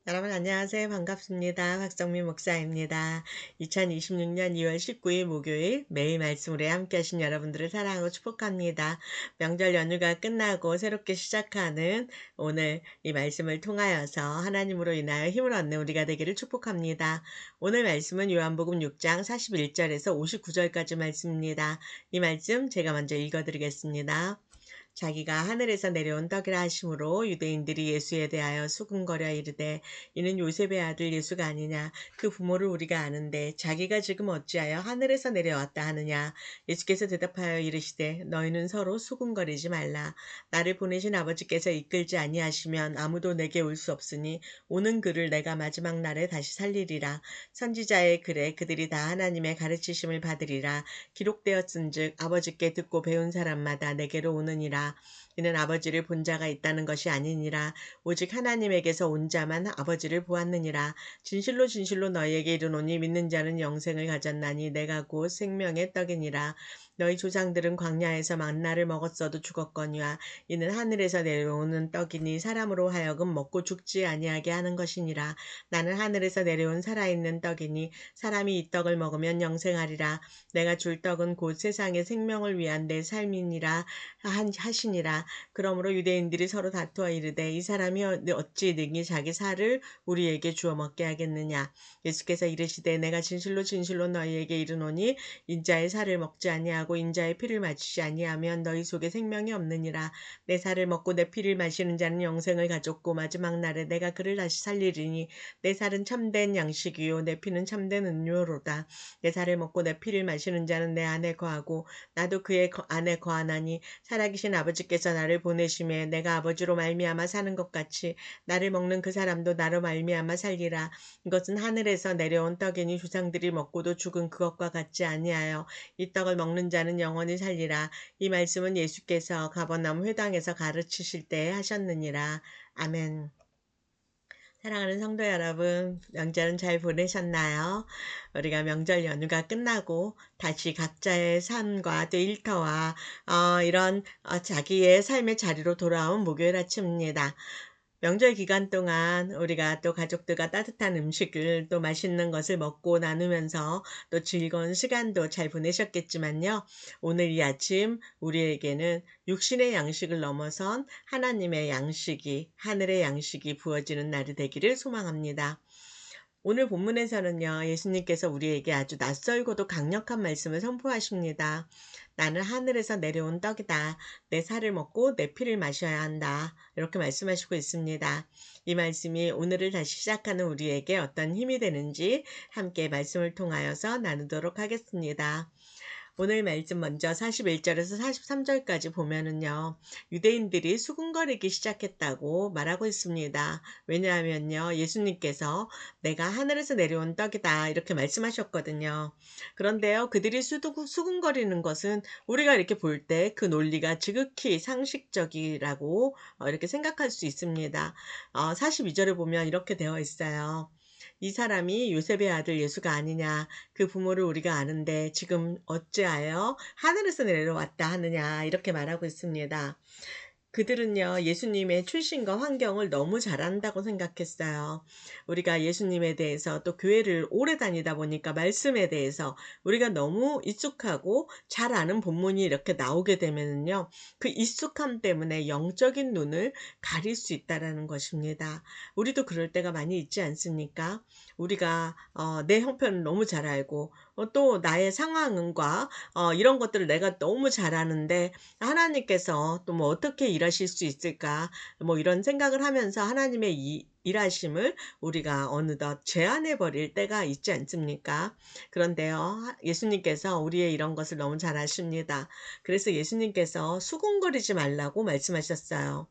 여러분 안녕하세요. 반갑습니다. 박성민 목사입니다. 2026년 2월 19일 목요일 매일 말씀으로 함께 하신 여러분들을 사랑하고 축복합니다. 명절 연휴가 끝나고 새롭게 시작하는 오늘 이 말씀을 통하여서 하나님으로 인하여 힘을 얻는 우리가 되기를 축복합니다. 오늘 말씀은 요한복음 6장 41절에서 59절까지 말씀입니다. 이 말씀 제가 먼저 읽어드리겠습니다. 자기가 하늘에서 내려온 떡이라 하심으로 유대인들이 예수에 대하여 수군거려 이르되 이는 요셉의 아들 예수가 아니냐. 그 부모를 우리가 아는데 자기가 지금 어찌하여 하늘에서 내려왔다 하느냐. 예수께서 대답하여 이르시되 너희는 서로 수군거리지 말라. 나를 보내신 아버지께서 이끌지 아니하시면 아무도 내게 올 수 없으니 오는 그를 내가 마지막 날에 다시 살리리라. 선지자의 글에 그들이 다 하나님의 가르치심을 받으리라. 기록되었은즉 아버지께 듣고 배운 사람마다 내게로 오느니라. 이는 아버지를 본 자가 있다는 것이 아니니라. 오직 하나님에게서 온 자만 아버지를 보았느니라. 진실로 진실로 너희에게 이르노니 믿는 자는 영생을 가졌나니 내가 곧 생명의 떡이니라. 너희 조상들은 광야에서 만나를 먹었어도 죽었거니와 이는 하늘에서 내려오는 떡이니 사람으로 하여금 먹고 죽지 아니하게 하는 것이니라. 나는 하늘에서 내려온 살아있는 떡이니 사람이 이 떡을 먹으면 영생하리라. 내가 줄 떡은 곧 세상의 생명을 위한 내 삶이니라 하시니라. 그러므로 유대인들이 서로 다투어 이르되 이 사람이 어찌 능히 자기 살을 우리에게 주어 먹게 하겠느냐. 예수께서 이르시되 내가 진실로 진실로 너희에게 이르노니 인자의 살을 먹지 아니하고 인자의 피를 마시지 아니하면 너희 속에 생명이 없느니라. 내 살을 먹고 내 피를 마시는 자는 영생을 가졌고 마지막 날에 내가 그를 다시 살리리니 내 살은 참된 양식이요 내 피는 참된 음료로다. 내 살을 먹고 내 피를 마시는 자는 내 안에 거하고 나도 그의 안에 거하나니 살아계신 아버지께서 나를 보내심에 내가 아버지로 말미암아 사는 것 같이 나를 먹는 그 사람도 나로 말미암아 살리라. 이것은 하늘에서 내려온 떡이니 조상들이 먹고도 죽은 그것과 같지 아니하여 이 떡을 먹는 자는 영원히 살리라. 이 말씀은 예수께서 가버나움 회당에서 가르치실 때에 하셨느니라. 아멘. 사랑하는 성도 여러분, 명절은 잘 보내셨나요? 우리가 명절 연휴가 끝나고 다시 각자의 삶과 또 일터와 이런 자기의 삶의 자리로 돌아온 목요일 아침입니다. 명절 기간 동안 우리가 또 가족들과 따뜻한 음식을 또 맛있는 것을 먹고 나누면서 또 즐거운 시간도 잘 보내셨겠지만요. 오늘 이 아침 우리에게는 육신의 양식을 넘어선 하나님의 양식이, 하늘의 양식이 부어지는 날이 되기를 소망합니다. 오늘 본문에서는요, 예수님께서 우리에게 아주 낯설고도 강력한 말씀을 선포하십니다. 나는 하늘에서 내려온 떡이다. 내 살을 먹고 내 피를 마셔야 한다. 이렇게 말씀하시고 있습니다. 이 말씀이 오늘을 다시 시작하는 우리에게 어떤 힘이 되는지 함께 말씀을 통하여서 나누도록 하겠습니다. 오늘 말씀 먼저 41절에서 43절까지 보면은요, 유대인들이 수군거리기 시작했다고 말하고 있습니다. 왜냐하면요, 예수님께서 내가 하늘에서 내려온 떡이다 이렇게 말씀하셨거든요. 그런데요, 그들이 수군거리는 것은 우리가 이렇게 볼 때 그 논리가 지극히 상식적이라고 이렇게 생각할 수 있습니다. 42절에 보면 이렇게 되어 있어요. 이 사람이 요셉의 아들 예수가 아니냐. 그 부모를 우리가 아는데 지금 어찌하여 하늘에서 내려왔다 하느냐. 이렇게 말하고 있습니다. 그들은요, 예수님의 출신과 환경을 너무 잘 안다고 생각했어요. 우리가 예수님에 대해서 또 교회를 오래 다니다 보니까 말씀에 대해서 우리가 너무 익숙하고 잘 아는 본문이 이렇게 나오게 되면요, 그 익숙함 때문에 영적인 눈을 가릴 수 있다라는 것입니다. 우리도 그럴 때가 많이 있지 않습니까? 우리가 내 형편을 너무 잘 알고 또 나의 상황과 이런 것들을 내가 너무 잘 아는데 하나님께서 또 뭐 어떻게 일하실 수 있을까? 뭐 이런 생각을 하면서 하나님의 일하심을 우리가 어느덧 제한해 버릴 때가 있지 않습니까? 그런데요, 예수님께서 우리의 이런 것을 너무 잘 아십니다. 그래서 예수님께서 수군거리지 말라고 말씀하셨어요.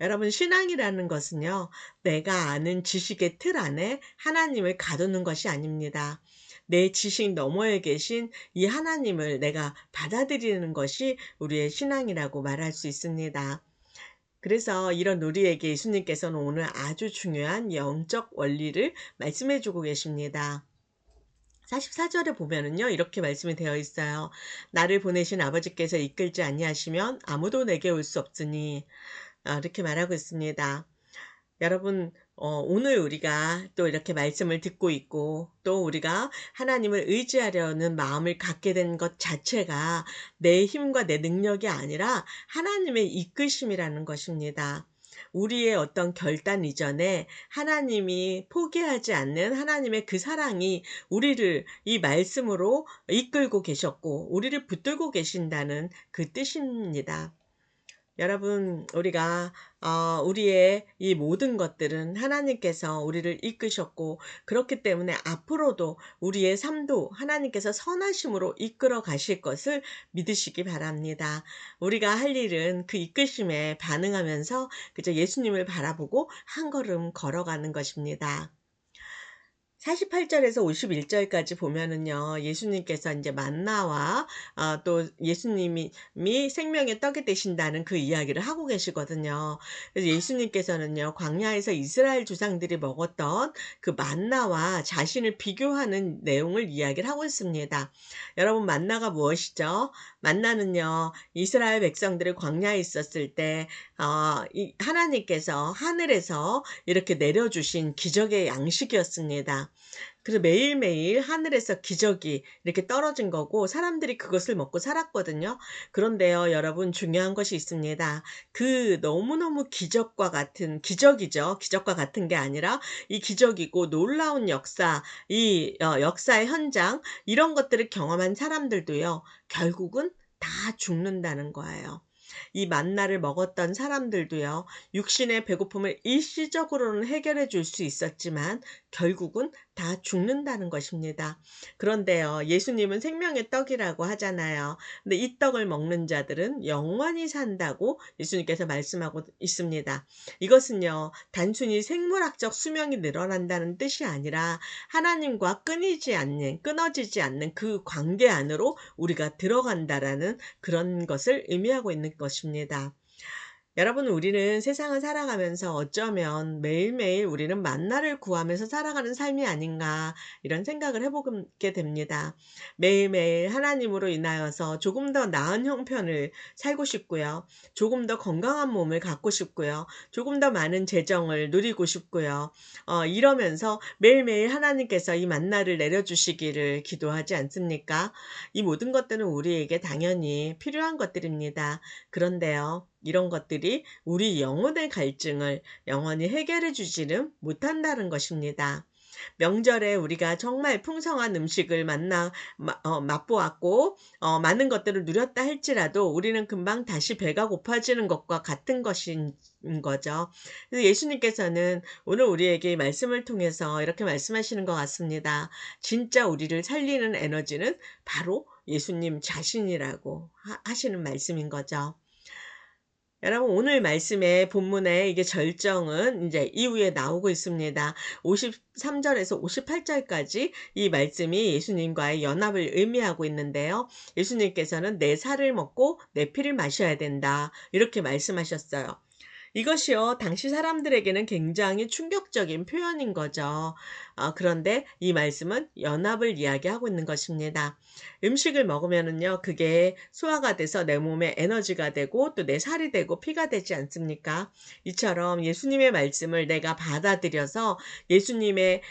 여러분, 신앙이라는 것은요, 내가 아는 지식의 틀 안에 하나님을 가두는 것이 아닙니다. 내 지식 너머에 계신 이 하나님을 내가 받아들이는 것이 우리의 신앙이라고 말할 수 있습니다. 그래서 이런 우리에게 예수님께서는 오늘 아주 중요한 영적 원리를 말씀해 주고 계십니다. 44절에 보면은요, 이렇게 말씀이 되어 있어요. 나를 보내신 아버지께서 이끌지 아니하시면 아무도 내게 올 수 없으니. 이렇게 말하고 있습니다. 여러분, 오늘 우리가 또 이렇게 말씀을 듣고 있고 또 우리가 하나님을 의지하려는 마음을 갖게 된 것 자체가 내 힘과 내 능력이 아니라 하나님의 이끄심이라는 것입니다. 우리의 어떤 결단 이전에 하나님이 포기하지 않는 하나님의 그 사랑이 우리를 이 말씀으로 이끌고 계셨고 우리를 붙들고 계신다는 그 뜻입니다. 여러분, 우리가 우리의 이 모든 것들은 하나님께서 우리를 이끄셨고 그렇기 때문에 앞으로도 우리의 삶도 하나님께서 선하심으로 이끌어 가실 것을 믿으시기 바랍니다. 우리가 할 일은 그 이끄심에 반응하면서 그저 예수님을 바라보고 한 걸음 걸어가는 것입니다. 48절에서 51절까지 보면은요, 예수님께서 이제 만나와 또 예수님이 생명의 떡이 되신다는 그 이야기를 하고 계시거든요. 그래서 예수님께서는요, 광야에서 이스라엘 조상들이 먹었던 그 만나와 자신을 비교하는 내용을 이야기를 하고 있습니다. 여러분, 만나가 무엇이죠? 만나는요, 이스라엘 백성들이 광야에 있었을 때, 하나님께서 하늘에서 이렇게 내려주신 기적의 양식이었습니다. 그래서 매일매일 하늘에서 기적이 이렇게 떨어진 거고 사람들이 그것을 먹고 살았거든요. 그런데요, 여러분 중요한 것이 있습니다. 그 너무너무 기적과 같은 기적이죠. 기적과 같은 게 아니라 이 기적이고 놀라운 역사, 이 역사의 현장 이런 것들을 경험한 사람들도요. 결국은 다 죽는다는 거예요. 이 만나를 먹었던 사람들도요, 육신의 배고픔을 일시적으로는 해결해 줄 수 있었지만 결국은 다 죽는다는 것입니다. 그런데요, 예수님은 생명의 떡이라고 하잖아요. 근데 이 떡을 먹는 자들은 영원히 산다고 예수님께서 말씀하고 있습니다. 이것은요, 단순히 생물학적 수명이 늘어난다는 뜻이 아니라 하나님과 끊어지지 않는 그 관계 안으로 우리가 들어간다라는 그런 것을 의미하고 있는 것입니다. 여러분, 우리는 세상을 살아가면서 어쩌면 매일매일 우리는 만나를 구하면서 살아가는 삶이 아닌가 이런 생각을 해보게 됩니다. 매일매일 하나님으로 인하여서 조금 더 나은 형편을 살고 싶고요. 조금 더 건강한 몸을 갖고 싶고요. 조금 더 많은 재정을 누리고 싶고요. 이러면서 매일매일 하나님께서 이 만나를 내려주시기를 기도하지 않습니까? 이 모든 것들은 우리에게 당연히 필요한 것들입니다. 그런데요, 이런 것들이 우리 영혼의 갈증을 영원히 해결해 주지는 못한다는 것입니다. 명절에 우리가 정말 풍성한 음식을 맛보았고 많은 것들을 누렸다 할지라도 우리는 금방 다시 배가 고파지는 것과 같은 것인 거죠. 그래서 예수님께서는 오늘 우리에게 이 말씀을 통해서 이렇게 말씀하시는 것 같습니다. 진짜 우리를 살리는 에너지는 바로 예수님 자신이라고 하시는 말씀인 거죠. 여러분, 오늘 말씀의 본문의 이게 절정은 이제 이후에 나오고 있습니다. 53절에서 58절까지 이 말씀이 예수님과의 연합을 의미하고 있는데요. 예수님께서는 내 살을 먹고 내 피를 마셔야 된다. 이렇게 말씀하셨어요. 이것이요, 당시 사람들에게는 굉장히 충격적인 표현인 거죠. 그런데 이 말씀은 연합을 이야기하고 있는 것입니다. 음식을 먹으면은요, 그게 소화가 돼서 내 몸에 에너지가 되고 또 내 살이 되고 피가 되지 않습니까? 이처럼 예수님의 말씀을 내가 받아들여서 예수님의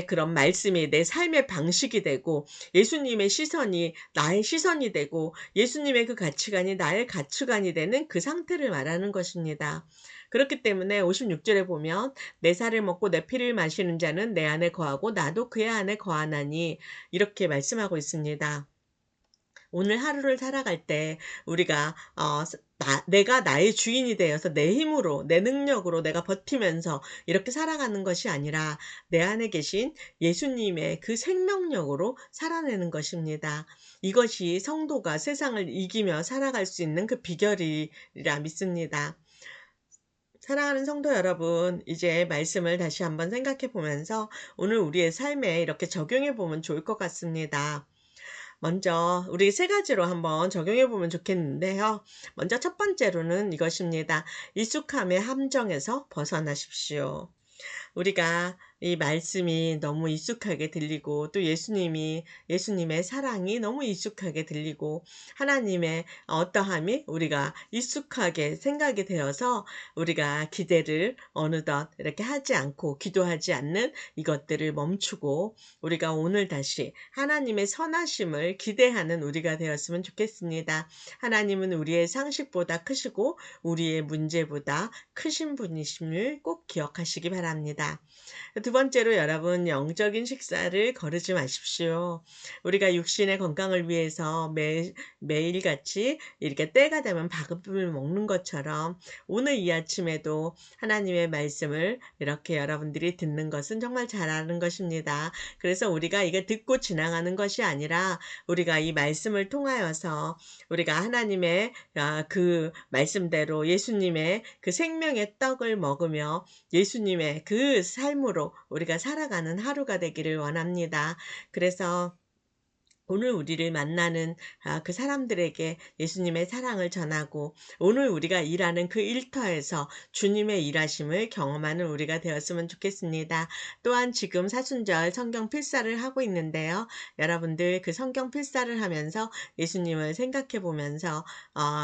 그런 말씀이 내 삶의 방식이 되고 예수님의 시선이 나의 시선이 되고 예수님의 그 가치관이 나의 가치관이 되는 그 상태를 말하는 것입니다. 그렇기 때문에 56절에 보면 내 살을 먹고 내 피를 마시는 자는 내 안에 거하고 나도 그의 안에 거하나니 이렇게 말씀하고 있습니다. 오늘 하루를 살아갈 때 우리가 내가 나의 주인이 되어서 내 힘으로 내 능력으로 내가 버티면서 이렇게 살아가는 것이 아니라 내 안에 계신 예수님의 그 생명력으로 살아내는 것입니다. 이것이 성도가 세상을 이기며 살아갈 수 있는 그 비결이라 믿습니다. 사랑하는 성도 여러분, 이제 말씀을 다시 한번 생각해 보면서 오늘 우리의 삶에 이렇게 적용해 보면 좋을 것 같습니다. 먼저 우리 세 가지로 한번 적용해 보면 좋겠는데요. 먼저 첫 번째로는 이것입니다. 익숙함의 함정에서 벗어나십시오. 우리가 이 말씀이 너무 익숙하게 들리고 또 예수님의 사랑이 너무 익숙하게 들리고 하나님의 어떠함이 우리가 익숙하게 생각이 되어서 우리가 기대를 어느덧 이렇게 하지 않고 기도하지 않는 이것들을 멈추고 우리가 오늘 다시 하나님의 선하심을 기대하는 우리가 되었으면 좋겠습니다. 하나님은 우리의 상식보다 크시고 우리의 문제보다 크신 분이심을 꼭 기억하시기 바랍니다. 두 번째로 여러분 영적인 식사를 거르지 마십시오. 우리가 육신의 건강을 위해서 매일같이 이렇게 때가 되면 밥을 먹는 것처럼 오늘 이 아침에도 하나님의 말씀을 이렇게 여러분들이 듣는 것은 정말 잘하는 것입니다. 그래서 우리가 이게 듣고 지나가는 것이 아니라 우리가 이 말씀을 통하여서 우리가 하나님의 그 말씀대로 예수님의 그 생명의 떡을 먹으며 예수님의 그 삶으로 우리가 살아가는 하루가 되기를 원합니다. 그래서 오늘 우리를 만나는 그 사람들에게 예수님의 사랑을 전하고 오늘 우리가 일하는 그 일터에서 주님의 일하심을 경험하는 우리가 되었으면 좋겠습니다. 또한 지금 사순절 성경 필사를 하고 있는데요. 여러분들 그 성경 필사를 하면서 예수님을 생각해 보면서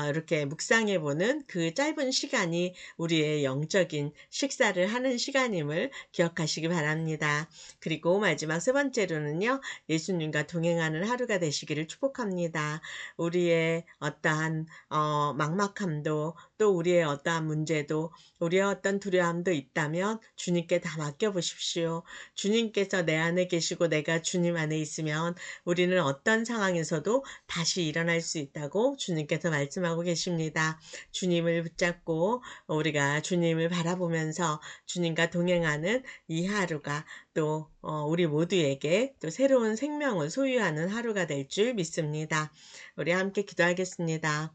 이렇게 묵상해 보는 그 짧은 시간이 우리의 영적인 식사를 하는 시간임을 기억하시기 바랍니다. 그리고 마지막 세 번째로는요. 예수님과 동행하는 하루가 되시기를 축복합니다. 우리의 어떠한 막막함도 또 우리의 어떠한 문제도 우리의 어떤 두려움도 있다면 주님께 다 맡겨보십시오. 주님께서 내 안에 계시고 내가 주님 안에 있으면 우리는 어떤 상황에서도 다시 일어날 수 있다고 주님께서 말씀하고 계십니다. 주님을 붙잡고 우리가 주님을 바라보면서 주님과 동행하는 이 하루가 또 우리 모두에게 또 새로운 생명을 소유하는 하루가 될 줄 믿습니다. 우리 함께 기도하겠습니다.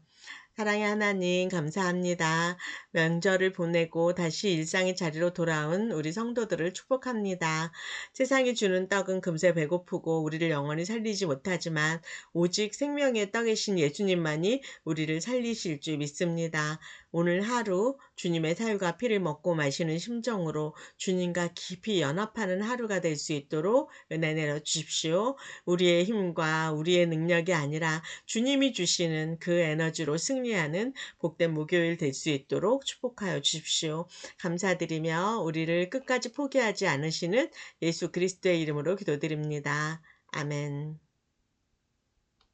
사랑의 하나님 감사합니다. 명절을 보내고 다시 일상의 자리로 돌아온 우리 성도들을 축복합니다. 세상이 주는 떡은 금세 배고프고 우리를 영원히 살리지 못하지만 오직 생명의 떡이신 예수님만이 우리를 살리실 줄 믿습니다. 오늘 하루 주님의 사유가 피를 먹고 마시는 심정으로 주님과 깊이 연합하는 하루가 될 수 있도록 은혜 내려 주십시오. 우리의 힘과 우리의 능력이 아니라 주님이 주시는 그 에너지로 승리하는 복된 목요일 될 수 있도록 축복하여 주십시오. 감사드리며 우리를 끝까지 포기하지 않으시는 예수 그리스도의 이름으로 기도드립니다. 아멘.